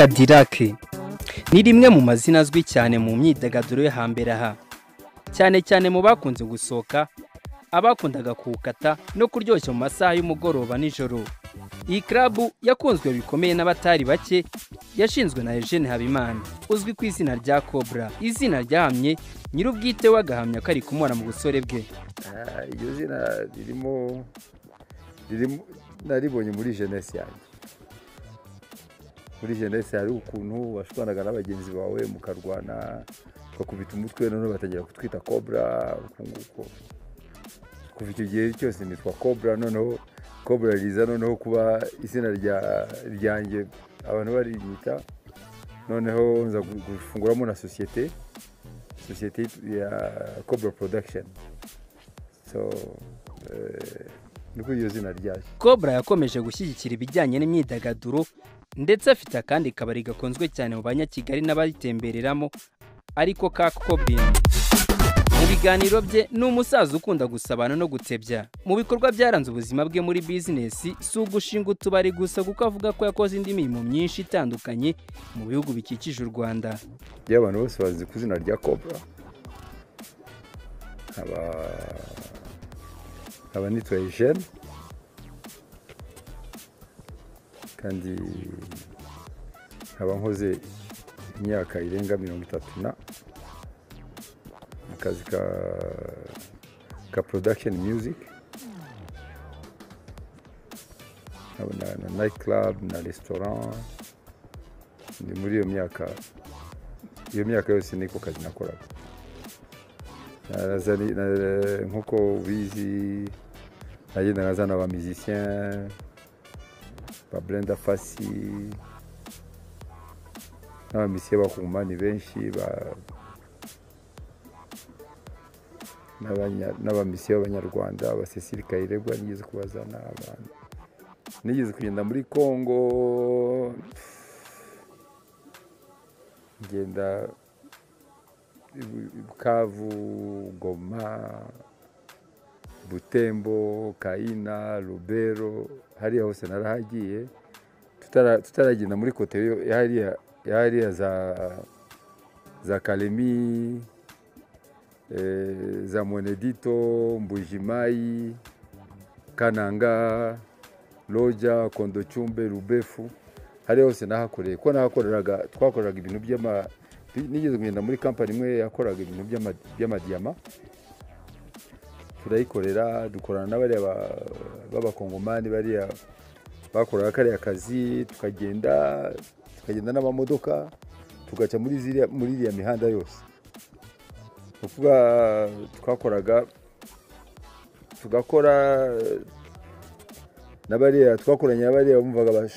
Cadillac ni rimwe mu mazina azwi cyane mu myidagaduro yo hambere aha, cyane cyane mu bakunze gusohoka, abakundaga kuwukata no kuryoshya mu masaha y'umugoroba nijoro. Iyi club yakunzwe bikomeye n'abatari bake, yashinzwe na Eugene Habimana uzwi ku izina rya Cobra, izina ryahamye nyir'ubwite wagahamya ko ari kumubona mu busore bwe. Iyo zina ririmo naribonye muri jeunesse yanjye. Muri jeunesse hari ukuntu washwanaga n'abagenzi bawe mukarwana bakubita umutwe none batangira kutwita Cobra ukunguko. Kuva icyo gihe cyose nitwa Cobra, noneho Cobra riza noneho kuba izina ryanjye abantu barinyita, noneho nza gufunguramo na societe ya Cobra Production. So niko iyo zina ryaje. Cobra yakomeje gushyigikira ibijyanye n'imyidagaduro ndetse afite akandi kabari gakonzwe cyane mu banyakigali n'abayitembereramo ariko ka Cobin. Mu biganiro bye ni umusaza ukunda gusabana no gutebya. Mu bikorwa byaranze ubuzima bwe muri business si ugushinga utubari gusa, kuko avuga ko yakoze indi mirimo myinshi itandukanye mu bihugu bikikije u Rwanda. Abantu bose bazi ku izina rya Cobra. aba nitwa Eugene, kandi nkaba nkoze imyaka irenga 30 mu kazi ka production music, na night club na restaurant. Ndi muri iyo myaka yose niko kazi nakoraga. Nkuko bizi nagenda nazana aba musiciens ba Brenda Fassi n'abamisiye bakumani benshi n'abamisiye b'Abanyarwanda ba Cecile Kayirebwa nigeze kubazana abantu. Nigeze kugenda muri Congo, ngenda Bukavu, Goma, Butembo, Kaina, Lubero, hariya hose narahagiye. Tutaragenda muri kote hariya za Kalemi, za Monedito, Mbujimai, Kananga, Loja, Kondochumbe, Rubefu, hariya hose nahakoreye. Ko twakoreraga ibintu nigeze kugenda muri company imwe yakoraga ibintu by'amadiyama. Turayikorera, dukorana n'abari b'abakongomani bariya bakoraga kariya kazi, tukagenda n'amamodoka tugaca muri iriya mihanda yose. Ukuvuga tugakora n'abariya twakoranye n'abariya bumvaga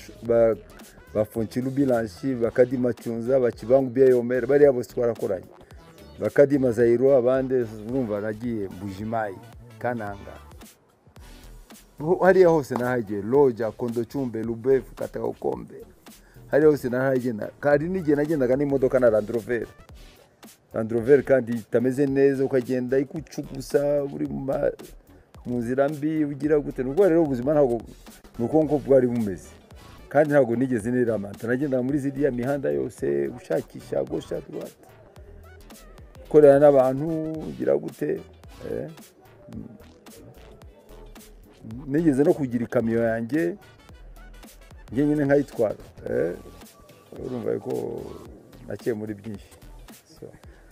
bafonchira bilanchi, bakadima cyunza, bakibangu bya yomera, bariya bose twarakoranye. Bakadima Zairo, abandi urumva nagiye Mbujimai, Kananga, hariya hose nahagiye. Loja, Kondochumbe, Lubefu, Katakombe, hariya hose nahagiye. Kandi n'igihe nagendaga n'imodoka na Land Rover kandi itameze neza, ukagenda ikucugusa uri mu nzira mbi ugira gute. Nuko rero ubuzima ntabwo nuko bwari bumeze, kandi ntabwo nigeze niramanta. Nagenda muri ziriya mihanda yose ushakisha gosha droite, korera n'abantu ugira gute. Nigeze no kugira ikamyo yanjye nyine nkayitwara. Urumva ko nakiye muri byinshi.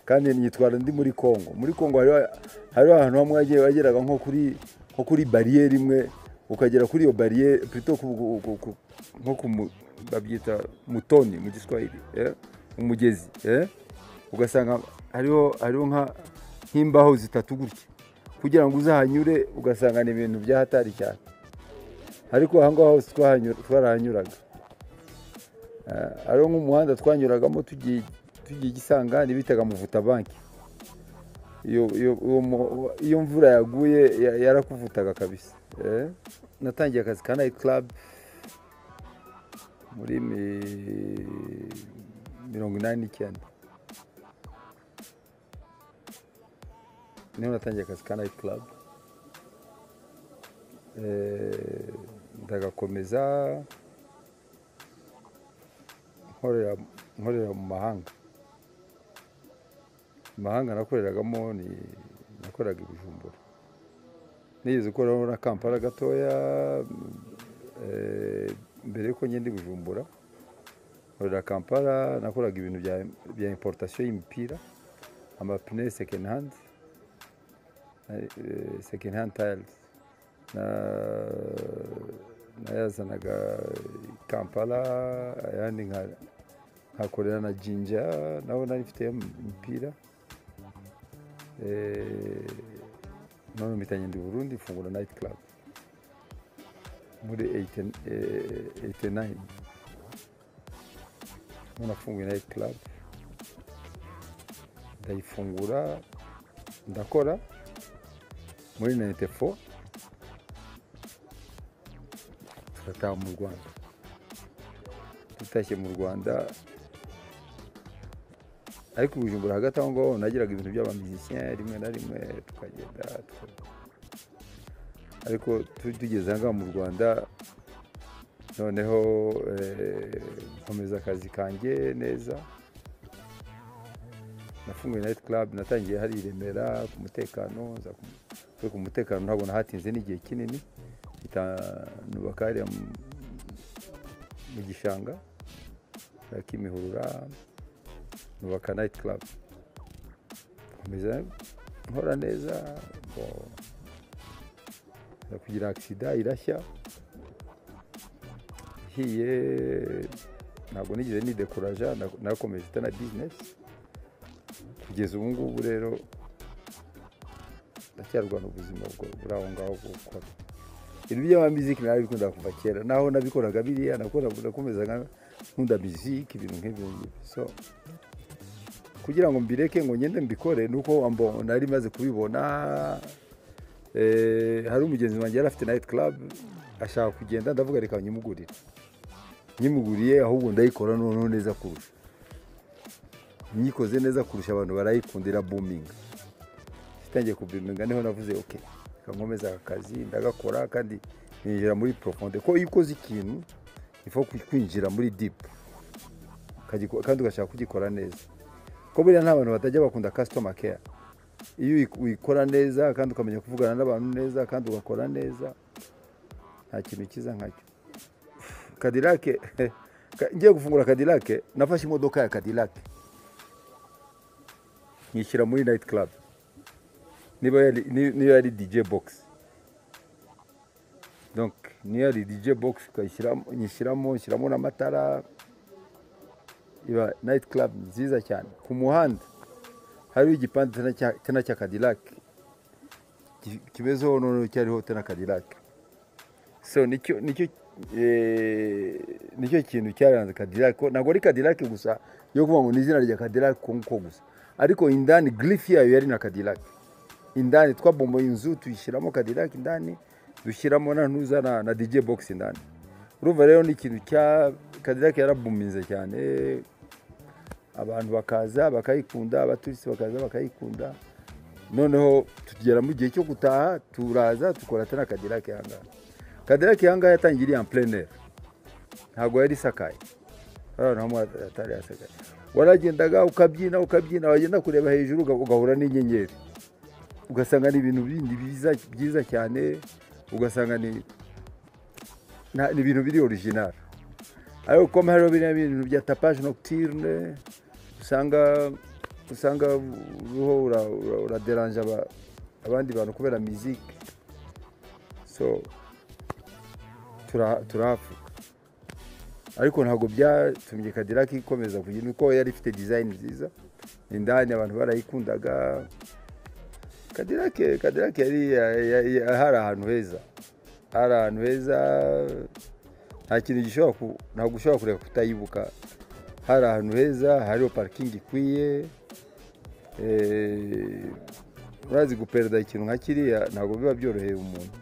Kandi nitwara ndi muri Congo. Muri Congo hari ahantu hamwe wageraga nko kuri barriere imwe, ukagera kuri iyo barriere plutôt nko babyita mutoni mu Giswahili, umugezi, ugasanga hariho nk'imbaho zitatu gutya, kugira ngo uzahanyure ugasanga ni ibintu byahatari cyane. Ariko aha ngaho hose twarahanyuraga. Ariho nk'umuhanda twanyuragamo tugiye Gisangani bitaga Muvuta banki. Iyo mvura yaguye yarakuvutaga kabisa. Natangiye akazi ka night club muri 89. Niho natangiye akazi ka night club. ndagakomeza nkorera mu mahanga. Mu mahanga nakoreragamo nakoraga i Bujumbura. Nigeze gukoraho na Kampala gatoya mbere yuko ngenda i Bujumbura. Nkorera Kampala, nakoraga ibintu bya importation y'imipira, amapine second hand tiles. Nayazanaga Kampala, ayandi nkakorera na Jinja, naho nari mfite imipira. None mpitanye ndi Burundi mfungura night club muri 89. Nafunguye night club, ndayifungura ndakora muri 94. Turataha mu Rwanda. Tutashye mu Rwanda, ariko Bujumbura hagati aho ngaho nagiraga ibintu by'abamizisien rimwe na rimwe tukagenda. Ariko tugeze ngaho mu Rwanda noneho nkomeza akazi kanjye neza. Nafunguye night club, natangiye hari i Remera ku mutekano. Ku mutekano ntabwo nahatinze n'igihe kinini, nubaka hariya mu gishanga Kimihurura, nubaka night club. Nkomeza nkora neza, kugira accident irashya hiye. Ntabwo nigeze nidekuraja, nakomeje na business kugeza ubu ngubu. Rero ndacyarwana ubuzima buri aho ngaho gukora ibintu by'amuziki. Nabikunda kuva kera, naho nabikoraga biriya nakomeza nkunda muziki, ibintu nk'ibyo. So kugira ngo mbireke ngo ngende mbikore nuko nari maze kubibona. Hari umugenzi wanjye yari afite night club, ashaka kugenda, ndavuga reka nyimuguriye ahubwo ndayikora noneho neza kurusha. Nyikoze neza kurusha, abantu barayikundira booming. Sitangiye kubiminga, niho navuze okay, kankomeza akazi ndagakora kandi ninjira muri profonde. Ko iyo ukoze ikintu ifo kwinjira muri deep kandi ugashaka kugikora neza. Ko buriya nta bantu batajya bakunda customer care. Iyo uyikora neza kandi ukamenya kuvugana n'abantu neza kandi ugakora neza, nta kintu kiza nkacyo. Cadillac, ngiye gufungura Cadillac, nafashe imodoka ya Cadillac nyishyira muri night club. Niyo yari DJ box, donc niyo yari DJ box, nyishyiramo n'amatara. Iba night club nziza cyane. Ku muhanda hari igipande tena cya Cadillac kibezo noneho cyariho tena Cadillac. So nicyo kintu cyaranze Cadillac. Ntabwo ari Cadillac gusa yo kuvuga ngo ni izina rya Cadillac konko gusa, ariko indani glyph yayo yari na Cadillac. Indani twabomboye inzu tuyishyiramo Cadillac indani, dushyiramo na DJ box indani. Urumva rero ni ikintu cya Cadillac yarabuminze cyane. Abantu bakaza bakayikunda, abaturisi bakaza bakayikunda. Noneho tugera mu gihe cyo gutaha, turaza tukora tena Cadillac yanga. Cadillac yanga yatangiriye en plein air, ntabwo yari sakaye. Naho atari asakaye. Waragendaga ukabyina wagenda kureba hejuru ugahura n'inyenyeri, ugasanga ni ibintu bindi byiza cyane, ugasanga ni ibintu biri original. Ariko comme hari ibintu bya tapage nocturne, usanga uruho uraderanje abandi bantu kubera musique. So turahafuka. Ariko ntabwo byatumye Cadillac ikomeza kugira, uko yari ifite design nziza indani, abantu barayikundaga. Cadillac yari hari ahantu heza, nta kintu ntabwo ushobora kureka kutayibuka. Hari ahantu heza, hariho parking ikwiye. Urazi guperda ikintu nka kiriya ntabwo biba byoroheye umuntu.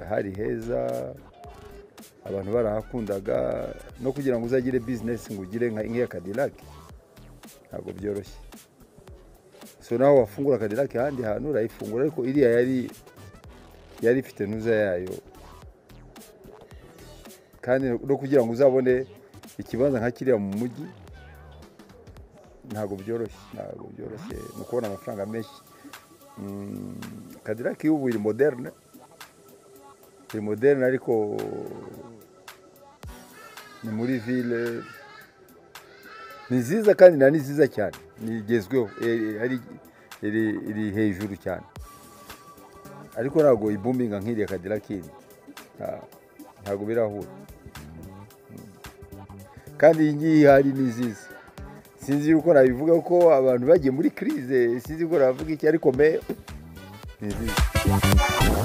Hari heza, abantu barahakundaga. No kugira ngo uzagire business ngo ugire nk'iya Cadillac ntabwo byoroshye. So naho wafungura Cadillac ahandi hantu urayifungura, ariko iriya yari ifite ntuza yayo, kandi no kugira ngo uzabone ikibanza nka kiriya mu mujyi ntabwo byoroshye ni ukubona amafaranga menshi. Cadillac y'ubu iri moderne ariko ni muri ville ni nziza kandi ni nziza cyane, ni igezweho, iri hejuru cyane ariko ntabwo ibuminga nk'iriya Cadillac yindi, ntabwo birahura. Kandi iyi ngiyi hari ni nziza, sinzi yuko nabivuga ko abantu bagiye muri crise, sinzi ko navuga iki ariko ni nziza.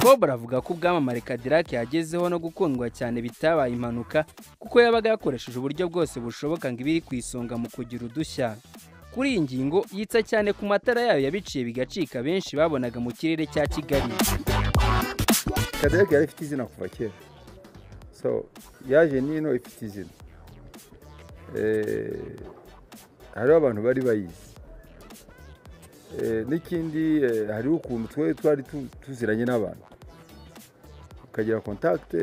Bob aravuga ko ubwamamare Cadillac yagezeho no gukundwa cyane bitabaye impanuka kuko yabaga yakoresheje uburyo bwose bushoboka ngo ibiri ku isonga mu kugira udushya. Kuri iyi ngingo yitsa cyane ku matara yayo yabiciye bigacika benshi babonaga mu kirere cya Kigali. Cadillac yari ifite izina kuva kera, so yaje nino ifite izina. Hariho abantu bari bayizi, n'ikindi hariho ukuntu twari tuziranye n'abantu ukagira contact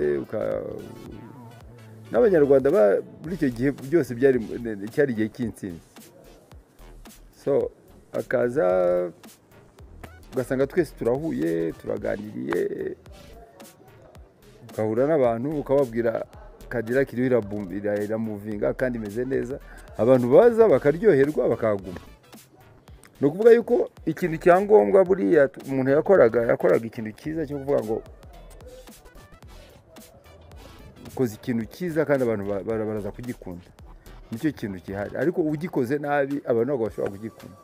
n'abanyarwanda muri icyo gihe byose cyari igihe cy'intsinzi, so akaza ugasanga twese turahuye turaganiriye, ukahura n'abantu ukababwira Cadillac iramuvinga kandi imeze neza, abantu baza bakaryoherwa bakahaguma. Ni ukuvuga yuko ikintu cyangombwa buriya umuntu yakoraga ikintu cyiza cyo kuvuga ngo ukoze ikintu cyiza kandi abantu baraza kugikunda, nicyo kintu gihari. Ariko ugikoze nabi abantu ntabwo bashobora kugikunda.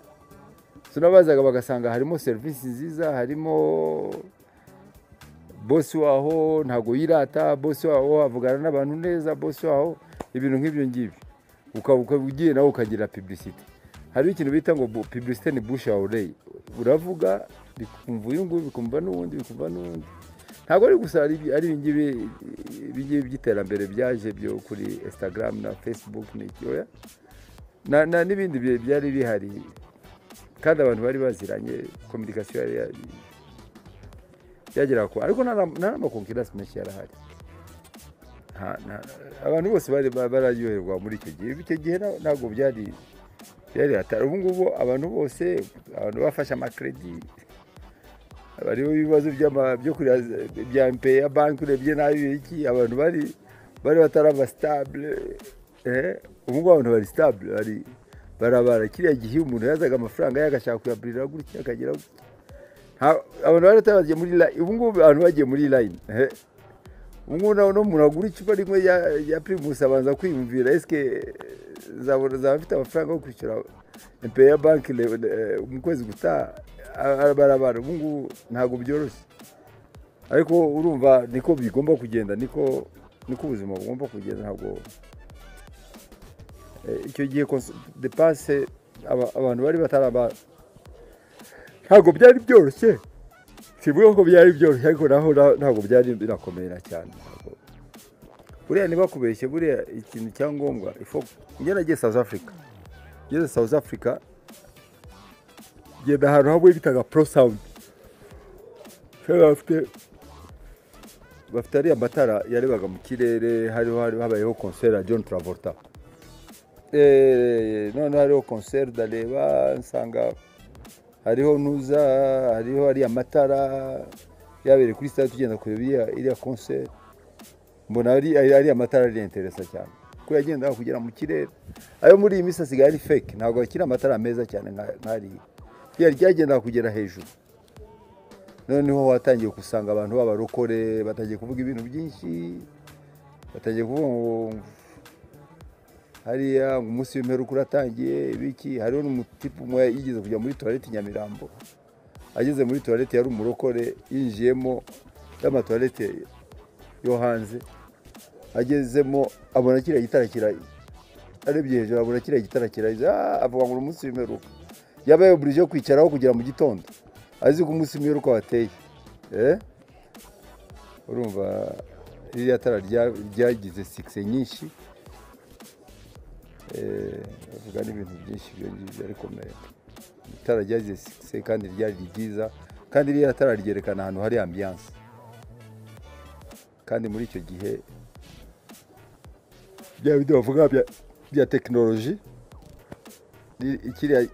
Tunabazaga bagasanga harimo serivisi nziza, harimo bosi waho ntabwo yirata, bosi waho avugana n'abantu neza, bosi waho ibintu nk'ibyo ngibyo, ukaba ugiye nawe ukagira publicity. Hari ikintu bita ngo publicité ni bouche à oreille, uravuga bikumva uyu nguyu bikumva n'uwundi bikumva n'uwundi. Ntabwo ari gusa ari ibingibi by'iterambere byaje byo kuri Instagram na Facebook n'icyoya n'ibindi byari bihari kandi abantu bari baziranye, communication yagera ko, ariko n'amakonkurence menshi yarahari. Abantu bose bararyoherwa muri icyo gihe. Icyo gihe ntabwo byari hatari. Ubu ngubu abantu bose bafashe amakredi, bariho ibibazo bya MP ya banki urebye nabi iki, abantu bari bataraba stable. Ubu ngubu abantu bari stable, barabara. Kiriya gihe umuntu yazaga amafaranga yagashaka kuyabirira gutya akagira abantu bari batabagiye muri line. Ubu ngubu abantu bagiye muri line, ubu ngubu no umuntu agura icupa rimwe ya Primus abanza kwiyumvira eske zaba afite amafaranga yo kwishyura MP ya banki mu kwezi gutaha, barabara. Ubu ngubu ntabwo byoroshye, ariko urumva niko bigomba kugenda, niko ubuzima bugomba kugenda. Ntabwo icyo gihe depense abantu bari bataraba, ntabwo byari byoroshye. Sivuga ko byari byoroshye, ariko naho ntabwo byari birakomera cyane. Buriya niba kubeshye, buriya ikintu cyangombwa njye nagiye South Africa, genda ahantu hamwe bitaga Pro Sound, bafite ariya matara yarebaga mu kirere. Habayeho concert ya John Travolta, none hariho concert ndareba nsanga hariho hariho ariya matara yabereye kuri stade, tugenda kureba iriya concert, mbona ariya matara ari interesa cyane ko yagendaga kugera mu kirere. Ayo muri iyi minsi asigaye ari fake, ntabwo akiri amatara meza cyane nk'ariya. Ryagendaga kugera hejuru, noneho watangiye gusanga abantu b'abarokore batangiye kuvuga ibintu byinshi, batangiye kuvuga ngo hariya umunsi w'imperuka uratangiye ibiki. Hariho n'umutipe umwe yigeze kujya muri toilette Nyamirambo, ageze muri toilette yari umurokore, yinjiyemo y'amatoilette yo hanze, agezemo abona kiriya gitara arebye hejuru, abona kiriya gitara avuga ngo umunsi w'imperuka. Yabaye oblige yo kwicaraho kugera mu gitondo, azi ko umunsi w'imperuka wateye. Urumva iriya tara ryagize success nyinshi, bavuga n'ibintu byinshi byo ngibyo, ariko itara ryagize success kandi ryari ryiza, kandi iriya tara ryerekana ahantu hari ambiance. Kandi muri icyo gihe bya bindi bavuga bya tekinoloji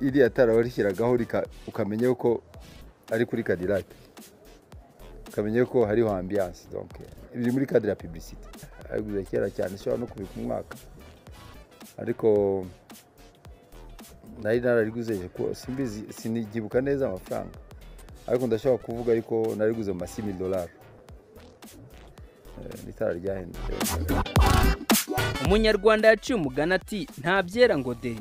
iriya tara warishyiragaho ukamenya yuko ari kuri Cadillac, ukamenya ko hariho ambiance. Donc biri muri cadre ya publicité, ariguze kera cyane, shobora no kubika umwaka, ariko nari narariguze ko simbizi, sinigibuka neza amafaranga, ariko ndashobora kuvuga yuko nariguze mu $6,000. N'itara ryahenze. Umunyarwanda yaciye umugani ati nta byera ngo de.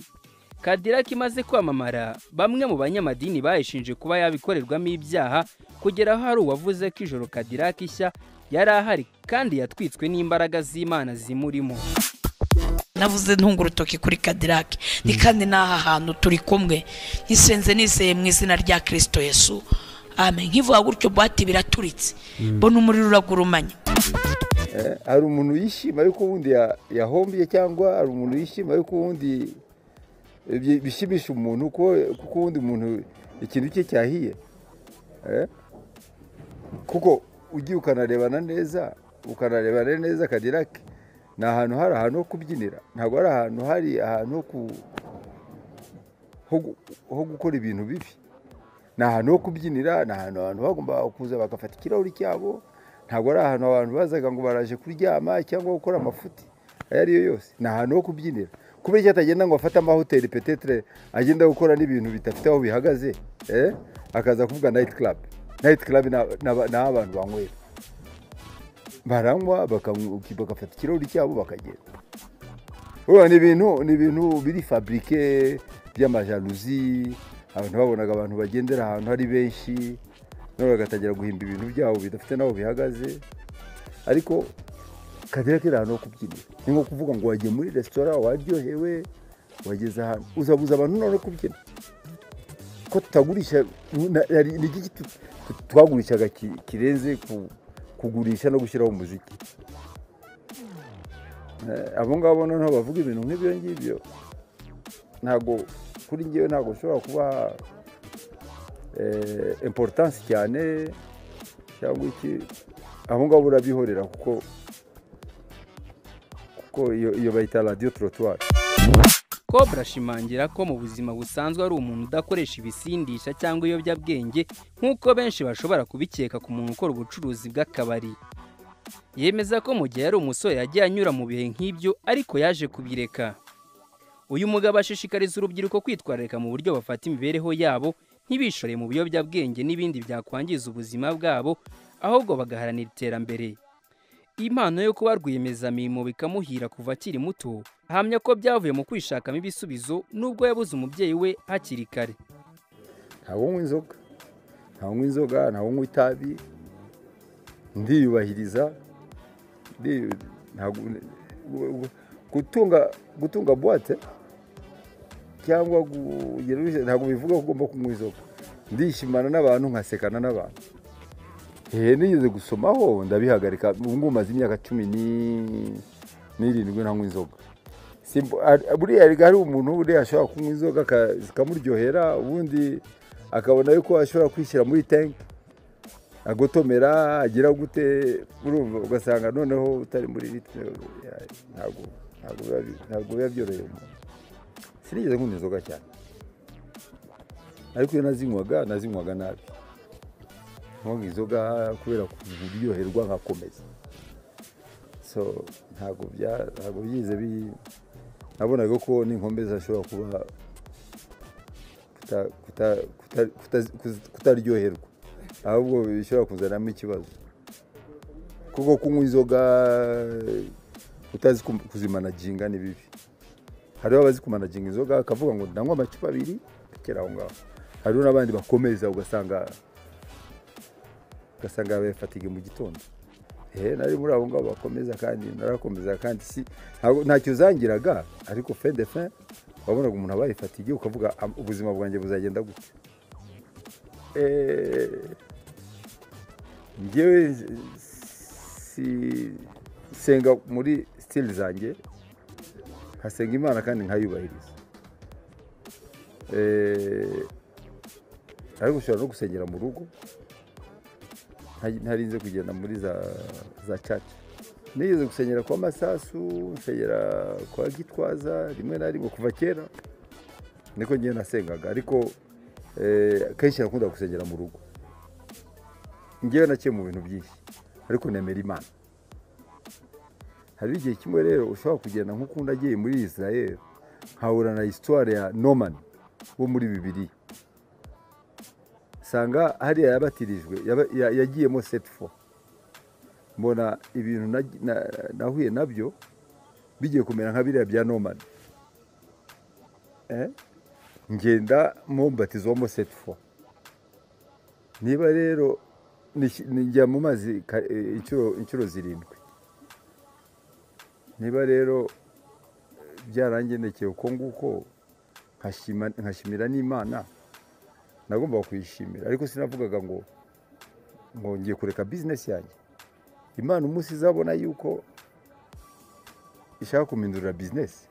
Cadillac imaze kwamamara, bamwe mu banyamadini bayishinje kuba yabikorerwamo ibyaha, kugera aho hari uwavuze ko ijoro Cadillac ishya yari ahari kandi yatwitswe n'imbaraga z'Imana zimurimo. Navuze ntunga urutoki kuri Cadillac, ni kandi n'aha hantu turi kumwe, nkisenze niseye mu izina rya Kristo Yesu, amen. Nkivuga gutyo bati biraturitse, mbona umuriro uragurumanya. Hari umuntu yishima yuko ubundi yahombye, cyangwa hari umuntu yishima yuko ubundi bishimisha umuntu kuko ubundi umuntu ikintu cye cyahiye, kuko ugiye ukanarebana neza Cadillac ni ahantu hari ahantu ho kubyinira, ntabwo ari ahantu hari ahantu ho gukora ibintu bibi. Ni ahantu ho kubyinira, ni ahantu abantu bagomba kuza bagafata ikirahuri cyabo, ntabwo ari ahantu abantu bazaga ngo baraje kuryama cyangwa gukora amafuti ayo ariyo yose. Ni ahantu ho kubyinira, kubera icyo atagenda ngo afate amahoteli petetre agenda gukora n'ibintu bidafite aho bihagaze, akaza kuvuga night club ni abantu banywera, baranywa bagafata ikirahuri cyabo bakagenda. Ni ibintu biri fabrique by'amajalousie, abantu babonaga abantu bagendera ahantu hari benshi, none bagatangira guhimba ibintu byabo bidafite n'aho bihagaze. Ariko Cadillac iri ahantu ho kubyinira, ni nko kuvuga ngo wagiye muri resitora waryohewe, wageze ahantu uzabuza abantu none kubyina. Ko tutagurisha, ni iki twagurishaga kirenze kugurisha no gushyiraho umuziki? Abo ngabo noneho bavuga ibintu nk'ibyo ngibyo, ntabwo kuri njyewe ntabwo ushobora kuba importance cyane cyangwa iki. Abo ngabo urabihorera kuko iyo bayita radio trottoir. Cobra ashimangira ko mu buzima busanzwe ari umuntu udakoresha ibisindisha cyangwa ibiyobyabwenge nk'uko benshi bashobora kubikeka ku muntu ukora ubucuruzi bw'akabari. Yemeza ko mu gihe yari umusore yagiye anyura mu bihe nk'ibyo, ariko yaje kubireka. Uyu mugabo ashishikariza urubyiruko kwitwararika mu buryo bafata imibereho yabo, ntibishore mu biyobyabwenge n'ibindi byakwangiza ubuzima bwabo, ahubwo bagaharanira iterambere. Impano yo kuba rwiyemezamirimo bikamuhira kuva akiri muto, ahamya ko byavuye mu kwishakamo ibisubizo nubwo yabuze umubyeyi we hakiri kare. Ntabwo nywa inzoga, ntabwo nywa itabi, ndiyubahiriza. Gutunga boîte cyangwa ntabwo bivuga ko ugomba kunywa inzoga. Ndishimana n'abantu, nkasekana n'abantu. Nigeze gusomaho ndabihagarika, ubu ngubu maze imyaka 17 ntanywa inzoga. Buriya hari umuntu uriya ashobora kunywa inzoga zikamuryohera, ubundi akabona yuko ashobora kwishyira muri tank agotomera agira gute, urumva ugasanga noneho utari muri ritme. Ntabwo biba byoroheye umuntu. Sinigeze nkunda inzoga cyane, ariko iyo nazinywaga nabi. Nk'ubu inzoga kubera kuryoherwa nkakomeza. So ntabwo byize nabonaga ko n'inkomeza ashobora kuba kutaryoherwa, ahubwo bishobora kuzanamo ikibazo. Kuko kunywa inzoga utazi kuzimanaginga ni bibi. Hariho abazi kumanaginga inzoga akavuga ngo ndanywa amacupa 2 kera aho ngaho. Hariho n'abandi bakomeza ugasanga bafatiga mu gitondo. Nari muri abo ngabo bakomeza, kandi narakomeza, kandi ntacyo zangiraga, ariko fin de fin wabonaga umuntu abaye fatigue ukavuga ubuzima bwanjye buzagenda gute. Njyewe senga muri style zanjye, nkasenga Imana kandi nkayubahiriza. Ariko ushobora no gusengera mu rugo, ntarinze kugenda muri za church. nigeze gusenyera kwa Masasu, nsengera kwa Gitwaza rimwe na rimwe kuva kera niko ngiye nasengaga, ariko kenshi nakunda gusengera mu rugo. Ngiye naciye mu bintu byinshi ariko nemera Imana. Hari igihe kimwe rero ushobora kugenda nk'uko ndagiye muri Israel nkahura na histoire ya Norman wo muri Bibiliya, sanga hariya yabatirijwe yagiyemo 7 fois. Mbona ibintu nahuye nabyo bigiye kumera nka biriya bya Norman, ngenda mu mbatizwamo 7 fois. Niba rero njya mu mazi inshuro 7, niba rero byarangendekeye uko nguko nkashimira n'Imana, nagomba kuyishimira. Ariko sinavugaga ngo ngiye kureka business yanjye. Imana umunsi izabona yuko ishaka kumindurira business,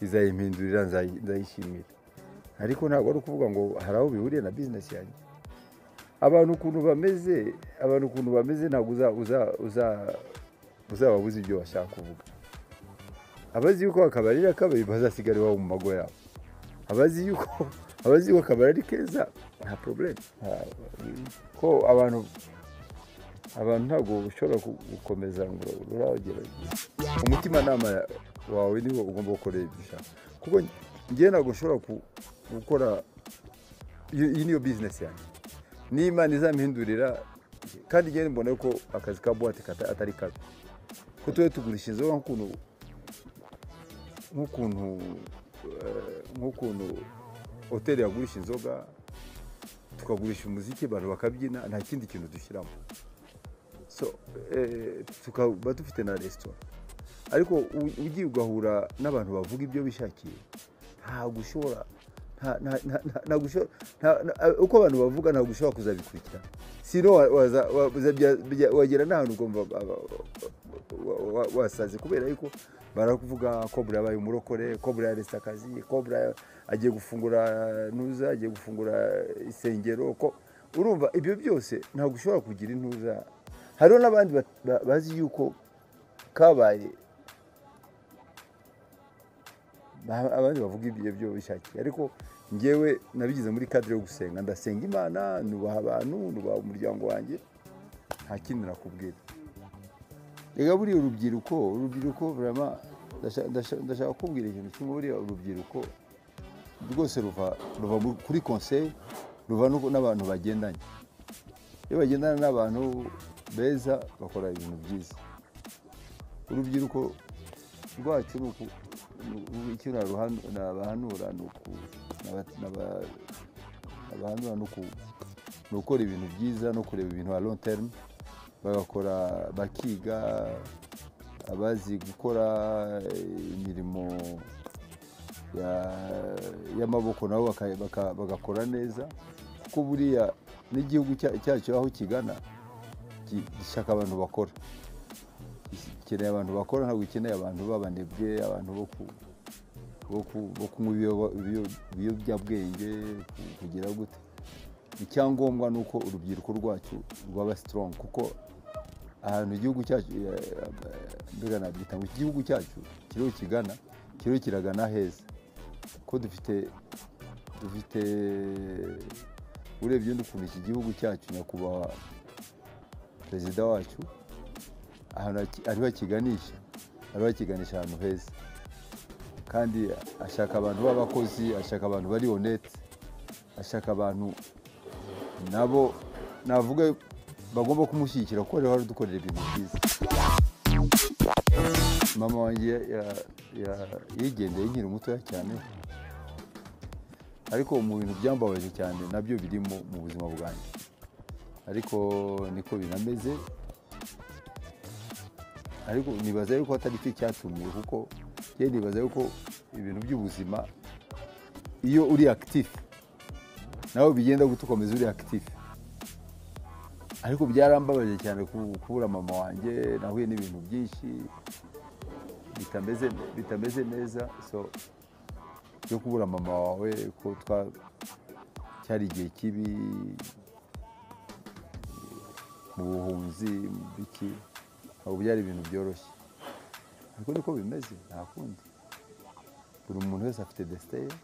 izayimpindurira, nzayishimira. Ariko ntabwo ari ukuvuga ngo hari aho bihuriye na business yanjye. Abantu ukuntu bameze ntabwo uzababuza ibyo bashaka kuvuga. Abazi yuko akabari akabari bazasigara iwabo mu mago yabo. Abazi yuko akabari ari keza nta problem. Ko abantu ntabwo ushobora gukomeza ngo uragerageza. Umutima nama wawe niwo ugomba gukorera ibyo ushaka. Kuko ngiye ntabwo ushobora gukora iyi niyo business yanjye. N'Imana izampindurira, kandi ngiye mbona ko akazi ka boîte atari kabi. Ko tuwe tugurisha inzoga nk'ukuntu hotel yagurisha inzoga, tukagurisha umuziki abantu bakabyina, nta kindi kintu dushyiramo. So tukaba dufite na restaurant. Ariko ugiye ugahura n'abantu bavuga ibyo bishakiye, ntabwo ushobora uko abantu bavuga ntabwo ushobora kuzabikurikira. Sino wagera n'ahantu ugomba wasaze, kubera yuko barakuvuga ko buri yabaye umurokore, ko buri yaretse akazi, ko buri agiye gufungura ntuza, agiye gufungura isengero. Ko urumva ibyo byose ntabwo ushobora kugira intuza. Hariho n'abandi bazi yuko kabaye, abandi bavuga ibyo bishakiye. Ariko ngewe nabigize muri cadre yo gusenga, ndasenga Imana, nubaha abantu, nubaha umuryango wanjye, nta kindi nakubwira. Rega buri urubyiruko vraiment ndashaka kubwira ikintu kimwe. Buri urubyiruko rwose ruva kuri conseil, ruva n'abantu bagendanye. Iyo bagendana n'abantu beza bakora ibintu byiza. Urubyiruko rwacu icyo nabahanura ni ukora ibintu byiza no kureba ibintu a long terme, bagakora bakiga, abazi gukora imirimo y'amaboko nabo bagakora neza. Kuko buriya n'igihugu cyacu aho kigana gishaka abantu bakora. Gikeneye abantu bakora, ntabwo gikeneye abantu b'abanebwe, abantu bo kunywa ibiyobyabwenge kugira gute. Icyangombwa ni uko urubyiruko rwacu rwaba strong, kuko ahantu igihugu cyacu mbega nabyita ngo igihugu cyacu kiriho kiragana heza. Ko dufite urebye n'ukuntu iki gihugu cyacu nyakubahwa perezida wacu ariho akiganisha ahantu heza, kandi ashaka abantu b'abakozi, ashaka abantu bari honnête, ashaka abantu nabo navuga bagomba kumushyigikira, kuko rero dukorera ibintu byiza. Mama wanjye yigendeye nkiri mutoya cyane, ariko mu bintu byambabaje cyane nabyo birimo mu buzima bwanjye. Ariko niko binameze. Ariko nibaza yuko atari cyo cyatumye, kuko nibaza yuko ibintu by'ubuzima iyo uri active nawe bigenda gutukomeza uri active. Ariko byarambabaje cyane kubura mama wanjye. Nahuye n'ibintu byinshi bitameze neza, so yo kubura mama wawe ko cyari igihe kibi mu buhunzi biki. ntabwo byari ibintu byoroshye ariko niko bimeze nta kundi buri muntu wese afite destin ye